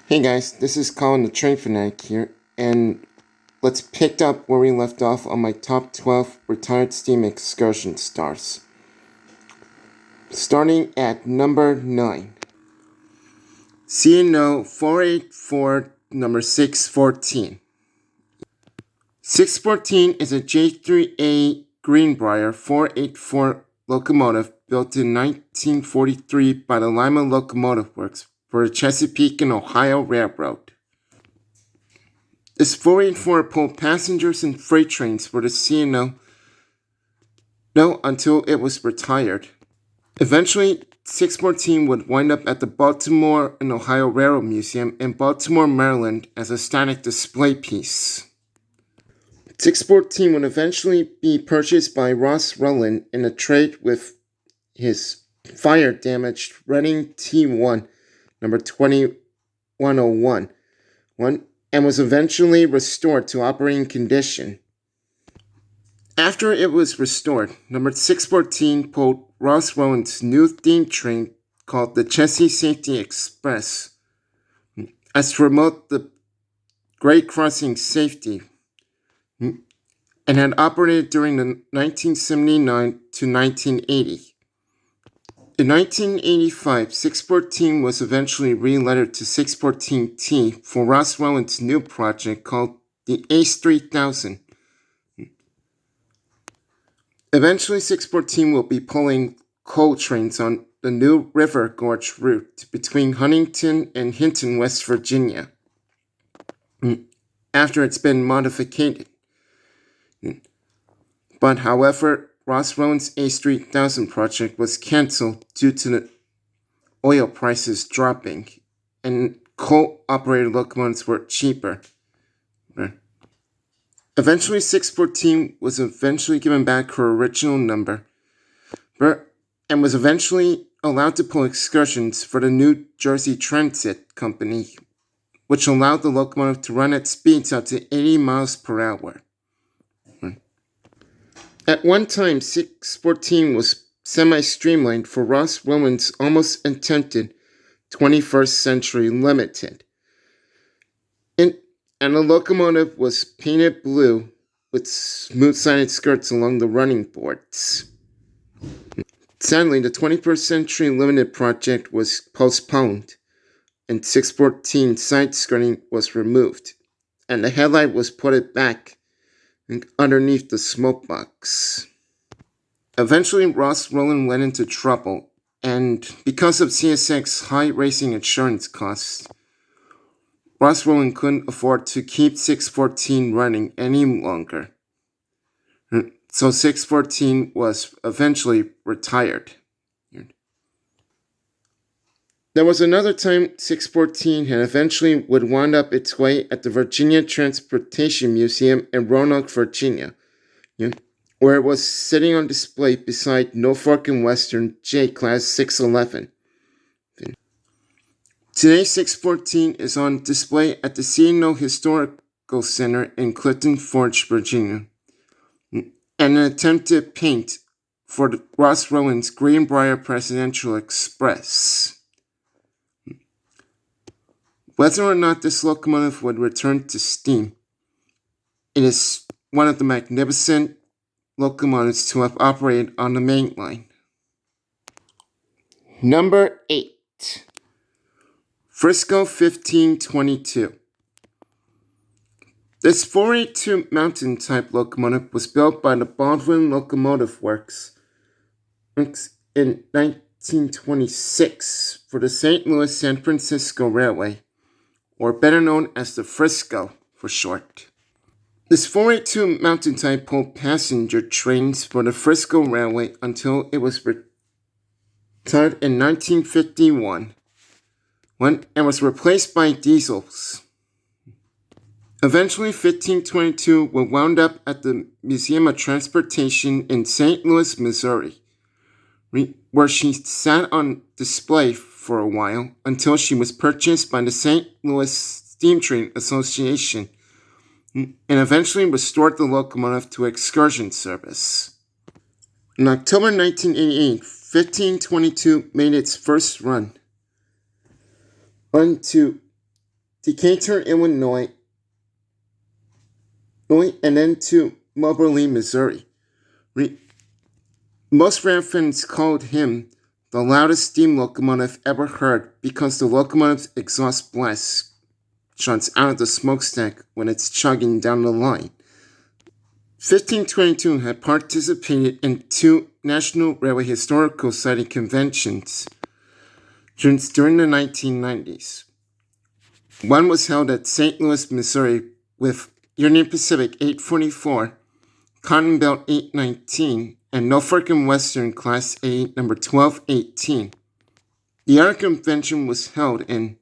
Hey guys, this is Colin the Train Fanatic here, and let's pick up where we left off on my top 12 retired steam excursion stars. Starting at number 9. C&O 484 number 614. 614 is a J3A Greenbrier 484 locomotive built in 1943 by the Lima Locomotive Works for the Chesapeake and Ohio Railroad. This 484 pulled passengers and freight trains for the C&O until it was retired. Eventually, 614 would wind up at the Baltimore and Ohio Railroad Museum in Baltimore, Maryland as a static display piece. 614 would eventually be purchased by Ross Rowland in a trade with his fire-damaged Reading T1 number 2101 and was eventually restored to operating condition. After it was restored, number 614 pulled Ross Rowland's new theme train called the Chessie Safety Express as to promote the grade crossing safety and had operated during the 1979 to 1980. In 1985, 614 was eventually relettered to 614T for Ross Rowland's new project called the Ace 3000. Eventually, 614 will be pulling coal trains on the new River Gorge route between Huntington and Hinton, West Virginia, after it's been modified. But however, Ross Rowland's Ace 3000 project was cancelled due to the oil prices dropping, and coal-operated locomotives were cheaper. Eventually, 614 was eventually given back her original number, and was eventually allowed to pull excursions for the New Jersey Transit Company, which allowed the locomotive to run at speeds up to 80 miles per hour. At one time, 614 was semi-streamlined for Ross Rowland's almost attempted 21st Century Limited. And the locomotive was painted blue with smooth-sided skirts along the running boards. Sadly, the 21st Century Limited project was postponed, and 614 side skirting was removed, and the headlight was put back underneath the smokebox. Eventually, Ross Rowland went into trouble, and because of CSX's high racing insurance costs, Ross Rowland couldn't afford to keep 614 running any longer. So 614 was eventually retired. There was another time 614 had eventually would wind up its way at the Virginia Transportation Museum in Roanoke, Virginia, where it was sitting on display beside Norfolk and Western J-Class 611. Today, 614 is on display at the C&O Historical Center in Clifton Forge, Virginia, and an attempted paint for the Ross Rowland's Greenbrier Presidential Express. Whether or not this locomotive would return to steam, it is one of the magnificent locomotives to have operated on the main line. Number 8. Frisco 1522. This 482 mountain-type locomotive was built by the Baldwin Locomotive Works in 1926 for the St. Louis-San Francisco Railway, or better known as the Frisco for short. This 482 mountain-type pulled passenger trains for the Frisco Railway until it was retired in 1951. And was replaced by diesels. Eventually, 1522 was wound up at the Museum of Transportation in St. Louis, Missouri, where she sat on display for a while until she was purchased by the St. Louis Steam Train Association and eventually restored the locomotive to excursion service. In October 1988, 1522 made its first run to Decatur, Illinois, and then to Moberly, Missouri. Most rail fans called him the loudest steam locomotive ever heard because the locomotive's exhaust blast shoots out of the smokestack when it's chugging down the line. 1522 had participated in 2 National Railway Historical Society conventions during the 1990s. One was held at St. Louis, Missouri with Union Pacific 844, Cotton Belt 819, and Norfolk and Western Class A number 1218. The other convention was held in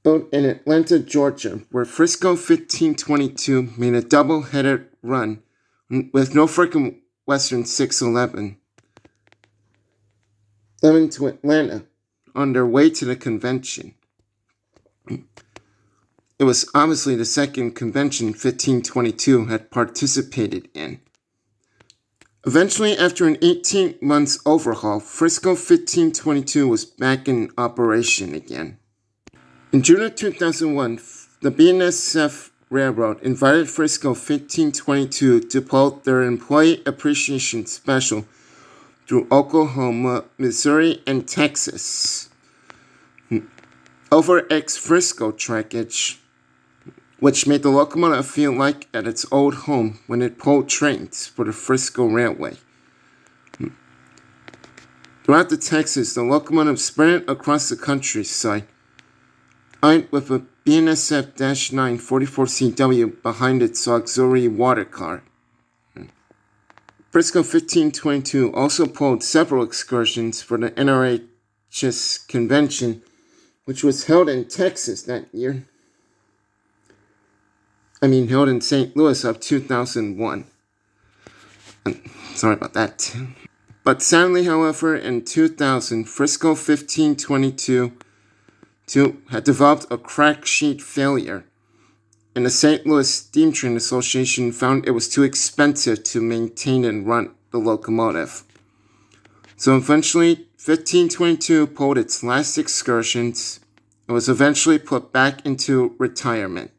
Atlanta, Georgia, where Frisco 1522 made a double-headed run with Norfolk and Western 611 to Atlanta on their way to the convention. It was obviously the second convention 1522 had participated in. Eventually, after an 18 months overhaul, Frisco 1522 was back in operation again. In June of 2001, the BNSF Railroad invited Frisco 1522 to hold their Employee Appreciation Special through Oklahoma, Missouri, and Texas over ex-Frisco trackage, which made the locomotive feel like at its old home when it pulled trains for the Frisco Railway. Throughout the Texas, the locomotive spread across the countryside, armed with a BNSF-9 44CW behind its auxiliary water car. Frisco 1522 also pulled several excursions for the NRHS convention, which was held in Texas that year. Held in St. Louis of 2001. Sorry about that. But sadly, however, in 2000, Frisco 1522 had developed a crack sheet failure, and the St. Louis Steam Train Association found it was too expensive to maintain and run the locomotive. So eventually, 1522 pulled its last excursions and was eventually put back into retirement.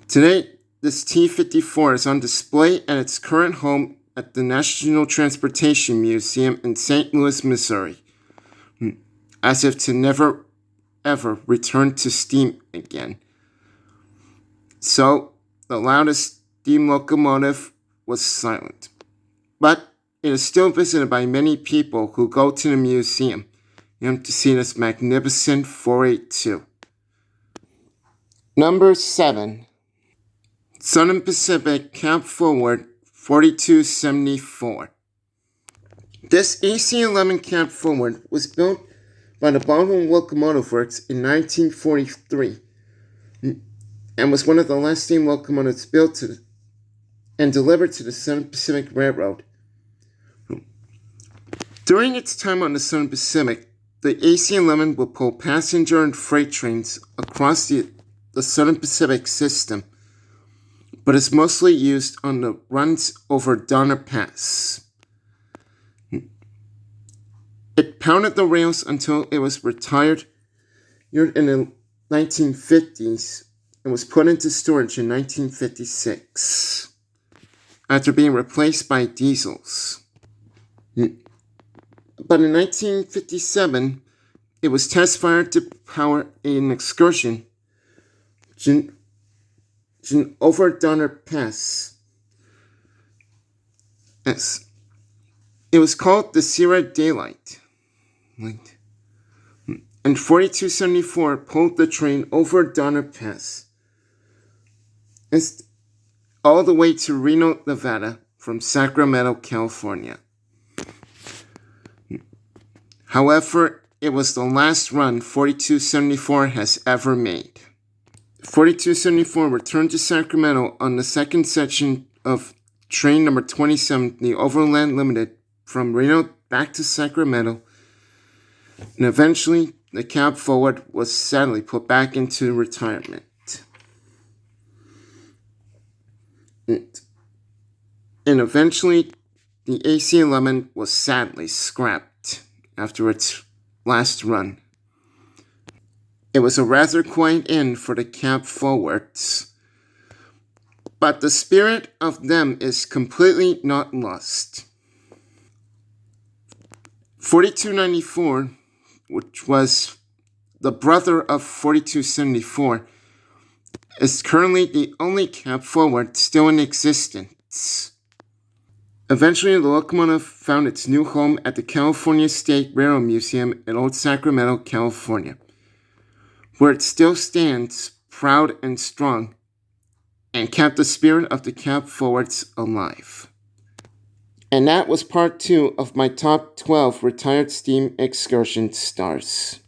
Today, this T-54 is on display at its current home at the National Transportation Museum in St. Louis, Missouri, as if to never ever return to steam again. So, the loudest steam locomotive was silent. But it is still visited by many people who go to the museum to see this magnificent 482. Number 7. Southern Pacific Cab Forward 4274. This AC-11 Cab Forward was built by the Baldwin Locomotive Works in 1943 and was one of the last steam locomotives built and delivered to the Southern Pacific Railroad. During its time on the Southern Pacific, the AC-11 would pull passenger and freight trains across the Southern Pacific system, but is mostly used on the runs over Donner Pass. It pounded the rails until it was retired in the 1950s and was put into storage in 1956 after being replaced by diesels. But in 1957, it was test-fired to power an excursion over Donner Pass. Yes. It was called the Sierra Daylight. And 4274 pulled the train over Donner Pass all the way to Reno, Nevada from Sacramento, California. However, it was the last run 4274 has ever made. 4274 returned to Sacramento on the second section of train number 27, the Overland Limited, from Reno back to Sacramento, and eventually the Cab Forward was sadly put back into retirement. And eventually the AC-11 was sadly scrapped after its last run. It was a rather quiet end for the cab forwards, but the spirit of them is completely not lost. 4294, which was the brother of 4274, is currently the only cab forward still in existence. Eventually, the locomotive found its new home at the California State Railroad Museum in Old Sacramento, California, where it still stands proud and strong and kept the spirit of the cab forwards alive. And that was part 2 of my top 12 retired steam excursion stars.